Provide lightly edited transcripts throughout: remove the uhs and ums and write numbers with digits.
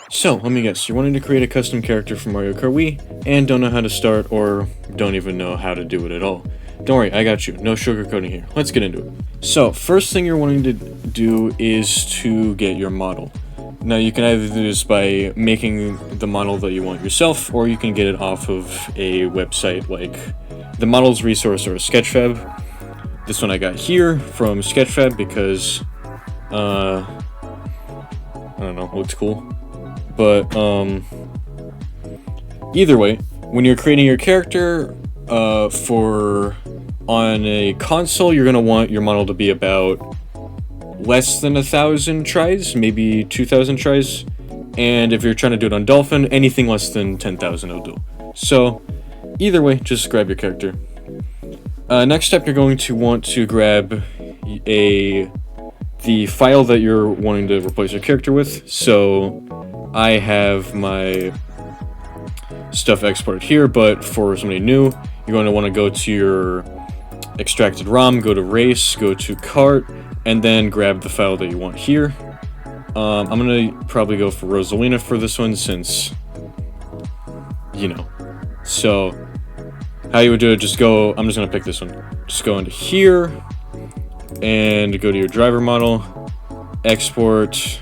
So, let me guess, you're wanting to create a custom character for Mario Kart Wii, and don't know how to start, or don't even know how to do it at all. Don't worry, I got you. No sugarcoating here. Let's get into it. So, first thing you're wanting to do is to get your model. Now, you can either do this by making the model that you want yourself, or you can get it off of a website like the Models Resource or Sketchfab. This one I got here from Sketchfab because, I don't know, looks cool. But, either way, when you're creating your character, on a console, you're gonna want your model to be about less than 1,000 tries, maybe 2,000 tries. And if you're trying to do it on Dolphin, anything less than 10,000 will do. So, either way, just grab your character. Next step, you're going to want to grab the file that you're wanting to replace your character with. So, I have my stuff exported here, but for somebody new, you're going to want to go to your extracted ROM, go to race, go to kart, and then grab the file that you want here. I'm going to probably go for Rosalina for this one since, you know. So, how you would do it, just go, I'm just going to pick this one. Just go into here, and go to your driver model, export,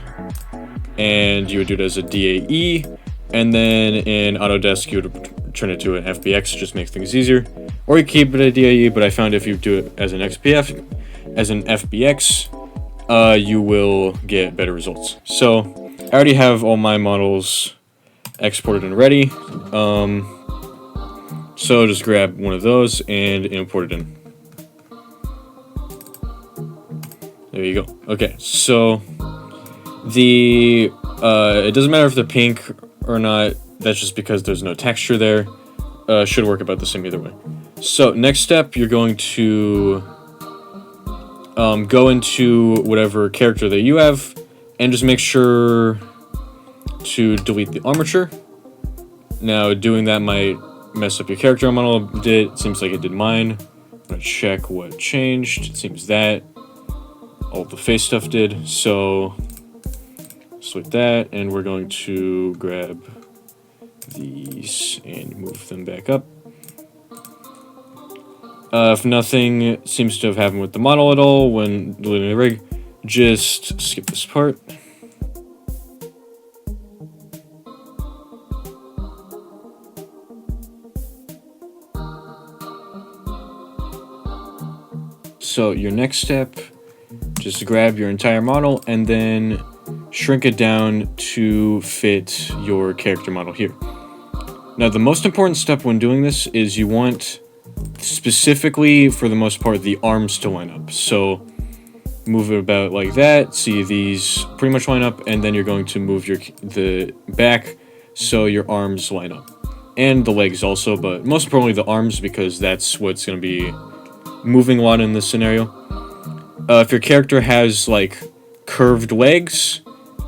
and you would do it as a DAE, and then in Autodesk you would turn it to an FBX, just makes things easier. Or you keep it a DAE, but I found if you do it as an FBX, you will get better results. So, I already have all my models exported and ready. So just grab one of those and import it in. There you go. Okay, so it doesn't matter if they're pink or not, that's just because there's no texture there. Should work about the same either way. So, next step, you're going to go into whatever character that you have, and just make sure to delete the armature. Now, doing that might mess up your character model a bit. It seems like it did mine. I'm gonna check what changed. It seems that all the face stuff did. So, select that, and we're going to grab these and move them back up. If nothing seems to have happened with the model at all when deleting the rig, just skip this part. So your next step, just grab your entire model and then shrink it down to fit your character model here. Now, the most important step when doing this is you want, specifically for the most part, the arms to line up. So move it about like that, see these pretty much line up, and then you're going to move the back so your arms line up. And the legs also, but most importantly the arms, because that's what's going to be moving a lot in this scenario. If your character has like curved legs,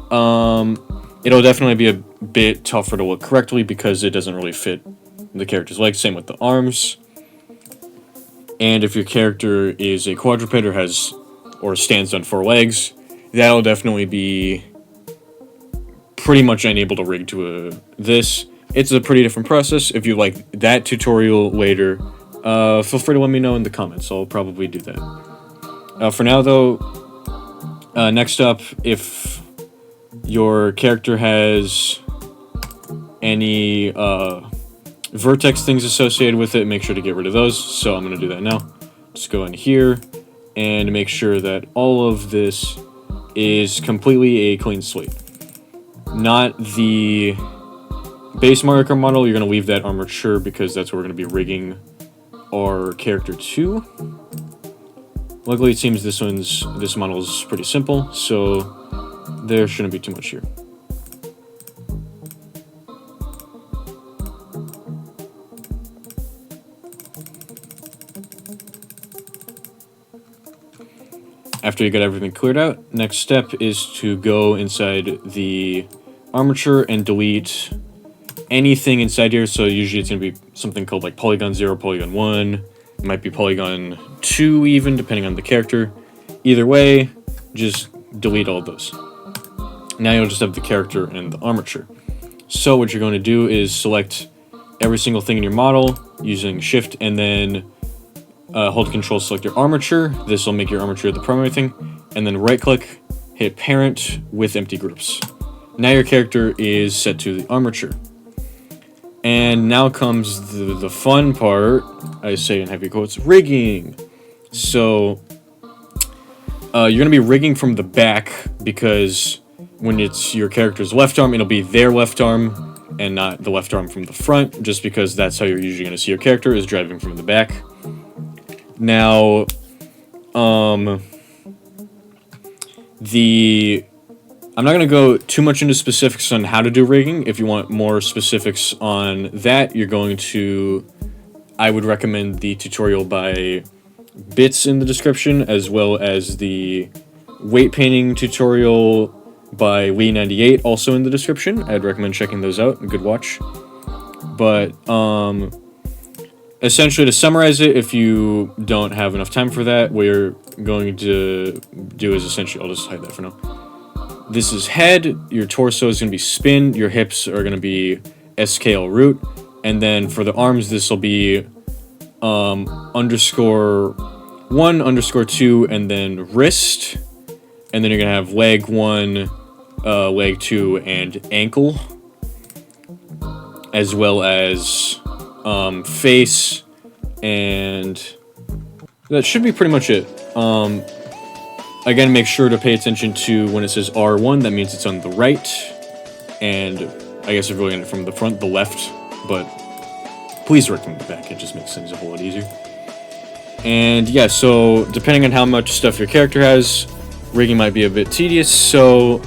it'll definitely be a bit tougher to look correctly because it doesn't really fit the character's legs. Same with the arms. And if your character is a quadruped or stands on 4 legs, that'll definitely be pretty much unable to rig to this. It's a pretty different process. If you like that tutorial later, feel free to let me know in the comments. I'll probably do that. For now, though, next up, if your character has any vertex things associated with it, make sure to get rid of those. So I'm going to do that now. Just go in here and make sure that all of this is completely a clean slate. Not the base Mario Kart model. You're going to leave that armature because that's where we're going to be rigging our character to. Luckily, it seems this model is pretty simple, so there shouldn't be too much here. After you got everything cleared out, next step is to go inside the armature and delete anything inside here. So usually it's going to be something called like polygon 0, polygon 1. It might be polygon 2 even, depending on the character. Either way, just delete all of those. Now you'll just have the character and the armature. So what you're going to do is select every single thing in your model using Shift, and then hold Control, select your armature. This will make your armature the primary thing. And then right-click, hit Parent with empty groups. Now your character is set to the armature. And now comes the fun part, I say in heavy quotes, rigging. So you're going to be rigging from the back, because when it's your character's left arm, it'll be their left arm and not the left arm from the front, just because that's how you're usually going to see your character, is driving from the back. Now, I'm not going to go too much into specifics on how to do rigging. If you want more specifics on that, I would recommend the tutorial by Bits in the description, as well as the weight painting tutorial by Lee98 also in the description. I'd recommend checking those out. A good watch. But essentially, to summarize it, if you don't have enough time for that, what you're going to do is essentially, I'll just hide that for now. This is head, your torso is going to be spin, your hips are going to be SKL root, and then for the arms, this will be _1, _2, and then wrist, and then you're going to have leg 1, leg 2, and ankle, as well as face, and that should be pretty much it. Again, make sure to pay attention to when it says R1, that means it's on the right, and I guess if you're looking at it from the front, the left, but please work from the back, it just makes things a whole lot easier. And yeah, so depending on how much stuff your character has, rigging might be a bit tedious, so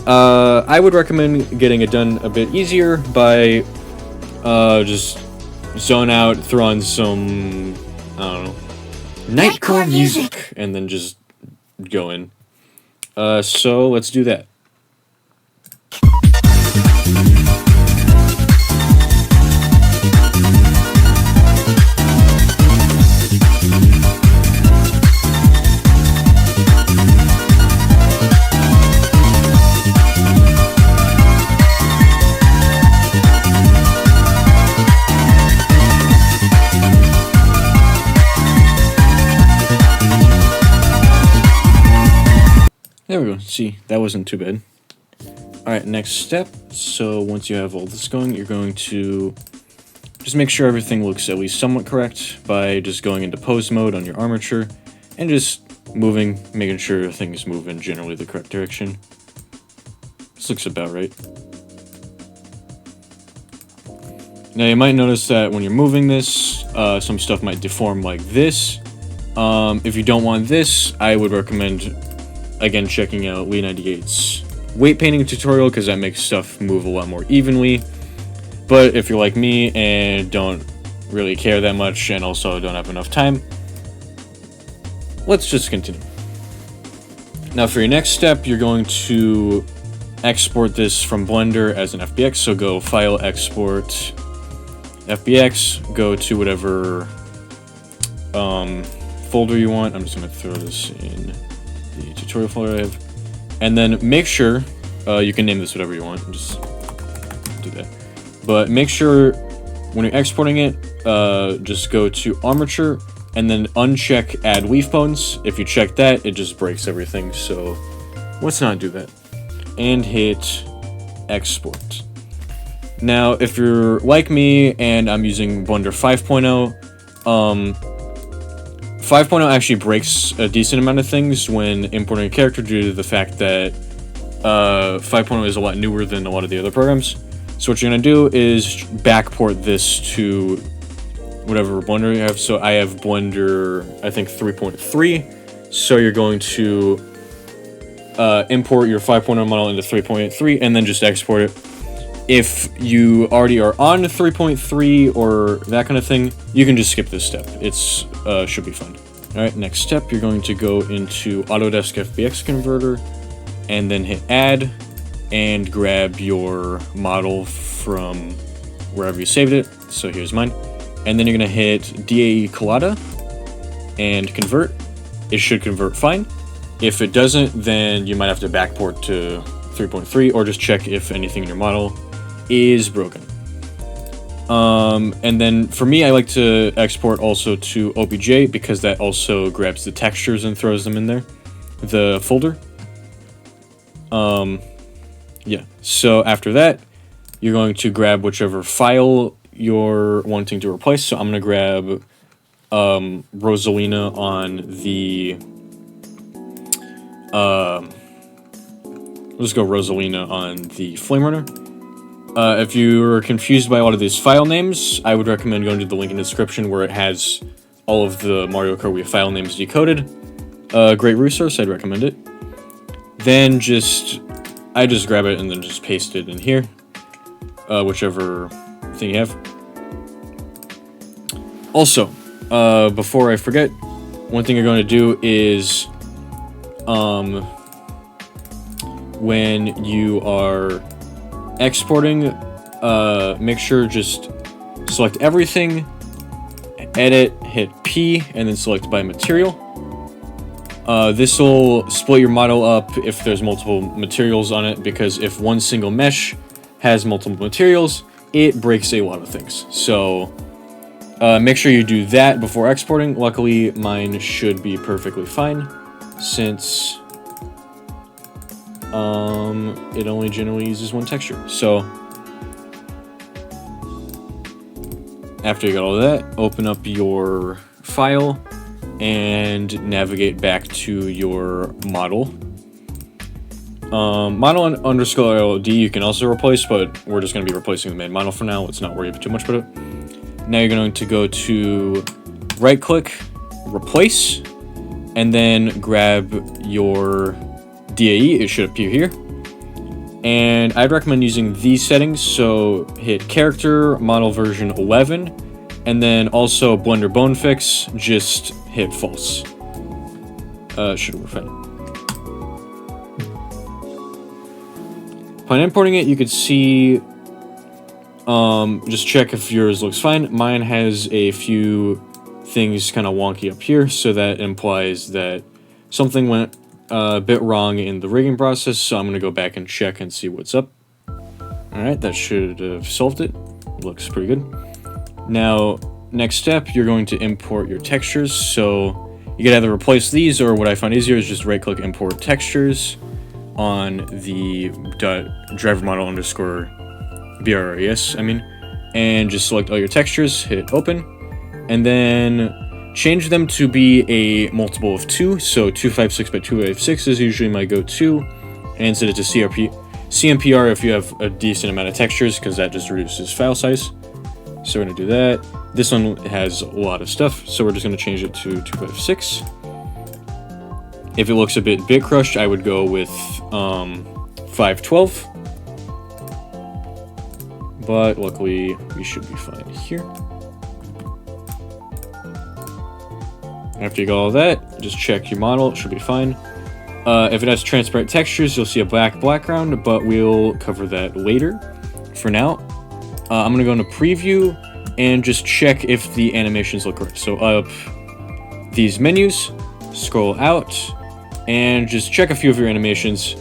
I would recommend getting it done a bit easier by just zone out, throw on some, I don't know, Nightcore music, and then just go in. So let's do that. There we go. See, that wasn't too bad. Alright, next step. So once you have all this going, you're going to just make sure everything looks at least somewhat correct by just going into pose mode on your armature and just moving, making sure things move in generally the correct direction. This looks about right. Now you might notice that when you're moving this, some stuff might deform like this. If you don't want this, I would recommend, again, checking out Lee98's weight painting tutorial, because that makes stuff move a lot more evenly. But if you're like me and don't really care that much and also don't have enough time, let's just continue. Now for your next step, you're going to export this from Blender as an FBX, so go File, Export, FBX, go to whatever folder you want. I'm just going to throw this in the tutorial folder I have, and then make sure you can name this whatever you want, just do that, but make sure when you're exporting it, just go to armature and then uncheck add leaf bones. If you check that, it just breaks everything, so let's not do that, and hit export. Now if you're like me and I'm using Blender 5.0, 5.0 actually breaks a decent amount of things when importing a character due to the fact that 5.0 is a lot newer than a lot of the other programs. So what you're going to do is backport this to whatever Blender you have. So I have Blender, I think 3.3. So you're going to import your 5.0 model into 3.3 and then just export it. If you already are on 3.3 or that kind of thing, you can just skip this step. It's should be fun. Alright, next step, you're going to go into Autodesk FBX Converter and then hit add and grab your model from wherever you saved it. So here's mine. And then you're going to hit DAE Collada and convert. It should convert fine. If it doesn't, then you might have to backport to 3.3, or just check if anything in your model is broken. And then for me, I like to export also to OBJ because that also grabs the textures and throws them in there, the folder. Yeah, so after that, you're going to grab whichever file you're wanting to replace. So I'm going to grab Rosalina on the... let's go Rosalina on the Flame Runner. If you're confused by a lot of these file names, I would recommend going to the link in the description where it has all of the Mario Kart Wii file names decoded. Great resource, I'd recommend it. Then I just grab it and then just paste it in here. Whichever thing you have. Also, before I forget, one thing you're going to do is, when you are exporting, make sure just select everything, edit, hit P, and then select by material. This will split your model up if there's multiple materials on it, because if one single mesh has multiple materials, it breaks a lot of things. So make sure you do that before exporting. Luckily, mine should be perfectly fine, since it only generally uses one texture. So after you got all of that, open up your file and navigate back to your model. Model underscore LD you can also replace, but we're just going to be replacing the main model for now. Let's not worry too much about it. Now you're going to go to right click, replace, and then grab your DAE. It should appear here. And I'd recommend using these settings. So hit character, model version 11, and then also Blender Bone Fix, just hit false. Should work fine. Upon importing it, you could see, just check if yours looks fine. Mine has a few things kind of wonky up here, so that implies that something went a bit wrong in the rigging process, so I'm going to go back and check and see what's up. Alright, that should have solved it. Looks pretty good. Now, next step, you're going to import your textures, so you can either replace these, or what I find easier is just right-click import textures on the driver model underscore BRES, and just select all your textures, hit open, and then change them to be a multiple of 2, so 256 by 256 is usually my go-to, and set it to CMPR if you have a decent amount of textures, because that just reduces file size. So we're going to do that. This one has a lot of stuff, so we're just going to change it to 256. If it looks a bit crushed, I would go with 512. But luckily, we should be fine here. After you got all that, just check your model, it should be fine. If it has transparent textures, you'll see a black background, but we'll cover that later. For now, I'm going to go into preview and just check if the animations look correct. So up these menus, scroll out, and just check a few of your animations.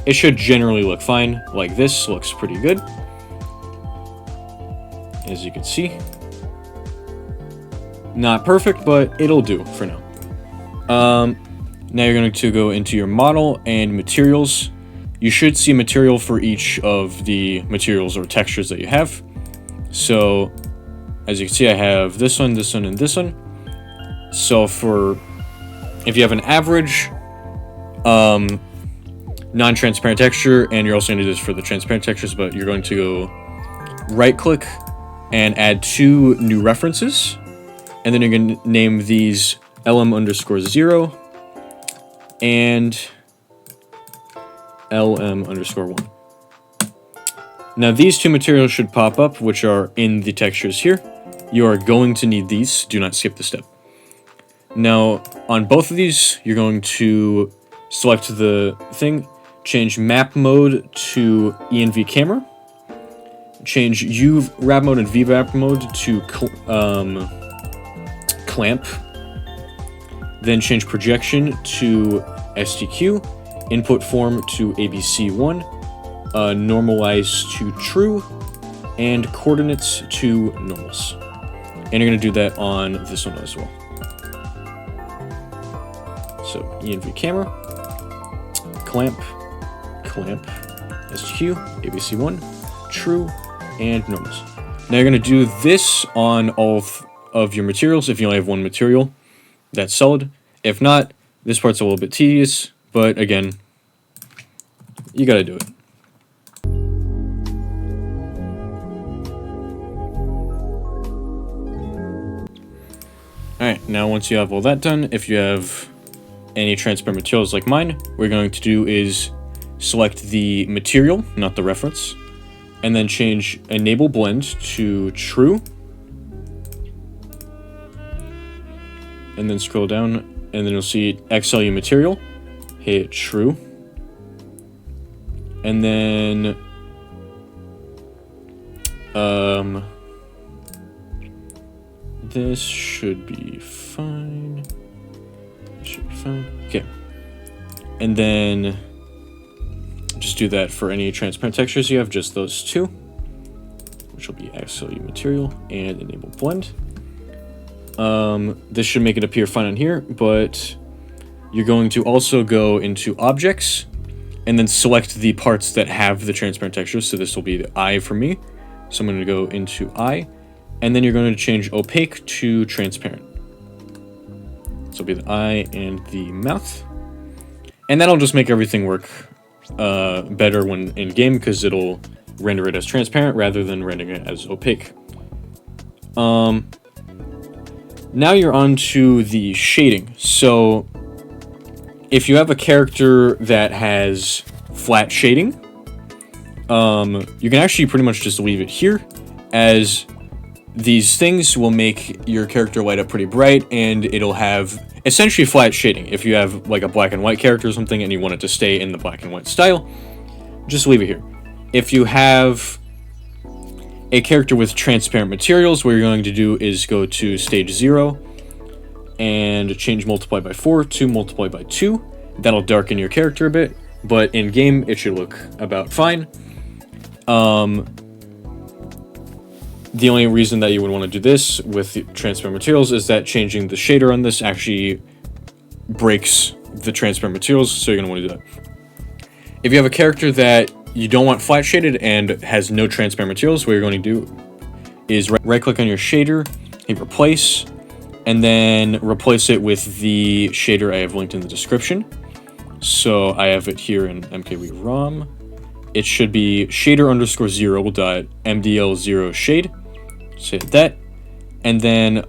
It should generally look fine. Like this looks pretty good, as you can see. Not perfect, but it'll do for now. Now you're going to go into your model and materials. You should see material for each of the materials or textures that you have. So, as you can see, I have this one, this one, and this one. So if you have an average non-transparent texture, and you're also going to do this for the transparent textures, but you're going to go right-click and add 2 new references. And then you're going to name these LM_0 and LM_1. Now these 2 materials should pop up, which are in the textures here. You are going to need these. Do not skip the step. Now, on both of these, you're going to select the thing, change map mode to ENV camera, change U wrap mode and V wrap mode to clamp, then change projection to STQ, input form to ABC1, normalize to true, and coordinates to normals. And you're going to do that on this one as well. So ENV camera, clamp, SQ, ABC1, true, and normals. Now you're going to do this on all of your materials. If you only have one material, that's solid. If not, this part's a little bit tedious, but again, you got to do it. Alright, now once you have all that done, if you have any transparent materials like mine, what we're going to do is select the material, not the reference, and then change enable blend to true, and then scroll down, and then you'll see XLU material, hit true, and then this should be fine. Okay. And then just do that for any transparent textures you have, just those two, which will be XLU material and enable blend. This should make it appear fine on here, but you're going to also go into objects and then select the parts that have the transparent textures. So this will be the eye for me. So I'm going to go into eye, and then you're going to change opaque to transparent. So it'll be the eye and the mouth. And that'll just make everything work better when in game, because it'll render it as transparent rather than rendering it as opaque. Now you're on to the shading. So if you have a character that has flat shading, you can actually pretty much just leave it here, as these things will make your character light up pretty bright, and it'll have essentially flat shading. If you have like a black and white character or something and you want it to stay in the black and white style, just leave it here. If you have a character with transparent materials, what you're going to do is go to stage 0 and change multiply by 4 to multiply by 2. That'll darken your character a bit, but in game it should look about fine. The only reason that you would want to do this with the transparent materials is that changing the shader on this actually breaks the transparent materials, so you're going to want to do that. If you have a character that you don't want flat shaded and has no transparent materials, what you're going to do is right click on your shader, hit replace, and then replace it with the shader I have linked in the description. So I have it here in MKWii ROM. It should be shader_0.mdl0 shade. So hit that, and then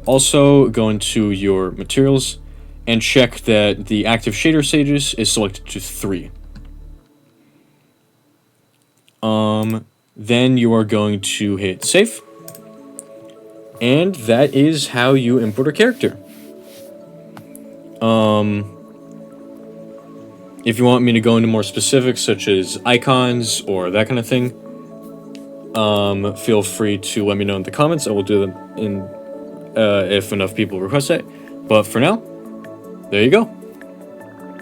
also go into your materials and check that the active shader stages is selected to 3. Then you are going to hit save, and that is how you import a character. If you want me to go into more specifics, such as icons or that kind of thing, feel free to let me know in the comments. I will do them in if enough people request it. But for now, there you go.